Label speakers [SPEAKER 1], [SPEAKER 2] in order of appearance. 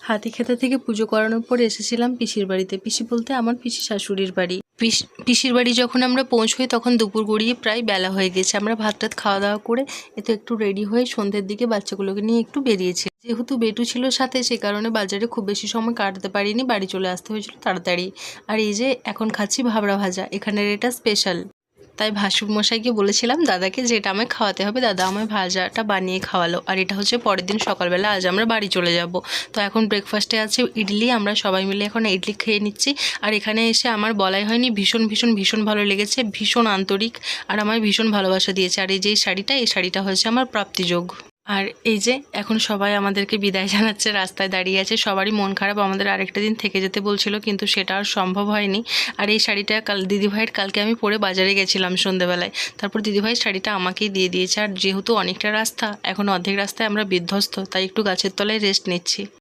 [SPEAKER 1] হাতিখেতা থেকে পুজো করানোর পরে এসেছিলাম পিসির বাড়িতে। পিসি বলতে আমার পিসি শাশুড়ির বাড়ি। পিসির বাড়ি যখন আমরা পৌঁছই তখন দুপুর গড়িয়ে প্রায় বেলা হয়ে গেছে। আমরা ভাত টাত খাওয়া দাওয়া করে একটু রেডি হয়ে সন্ধ্যের দিকে বাচ্চাগুলোকে নিয়ে একটু বেরিয়েছি। যেহেতু বেটু ছিল সাথে, সে কারণে বাজারে খুব বেশি সময় কাটাতে পারিনি, বাড়ি চলে আসতে হয়েছিল তাড়াতাড়ি। আর এই যে এখন খাচ্ছি ভাবরা ভাজা, এখানের এটা স্পেশাল। তাই ভাসুর মশাইকে বলেছিলাম দাদাকে যে এটা আমায় খাওয়াতে হবে, দাদা আমায় ভাজাটা বানিয়ে খাওয়ালো। আর এটা হচ্ছে পরের দিন সকালবেলা, আজ আমরা বাড়ি চলে যাব। তো এখন ব্রেকফাস্টে আছে ইডলি, আমরা সবাই মিলে এখন ইডলি খেয়ে নিচ্ছি। আর এখানে এসে আমার বলাই হয়নি, ভীষণ ভীষণ ভীষণ ভালো লেগেছে, ভীষণ আন্তরিক আর আমায় ভীষণ ভালোবাসা দিয়েছে। আর এই যে এই শাড়িটা হয়েছে আমার প্রাপ্তিযোগ। আর এই যে এখন সবাই আমাদেরকে বিদায় জানাচ্ছে, রাস্তায় দাঁড়িয়ে আছে, সবারই মন খারাপ। আমাদের আরেকটা দিন থেকে যেতে বলছিল, কিন্তু সেটা আর সম্ভব হয়নি। আর এই শাড়িটা দিদিভাইয়ের কালকে আমি পরে বাজারে গেছিলাম সন্ধ্যেবেলায়, তারপর দিদিভাই শাড়িটা আমাকেই দিয়ে দিয়েছে। আর যেহেতু অনেকটা রাস্তা, এখন অর্ধেক রাস্তায় আমরা বিধ্বস্ত, তাই একটু গাছের তলায় রেস্ট নিচ্ছি।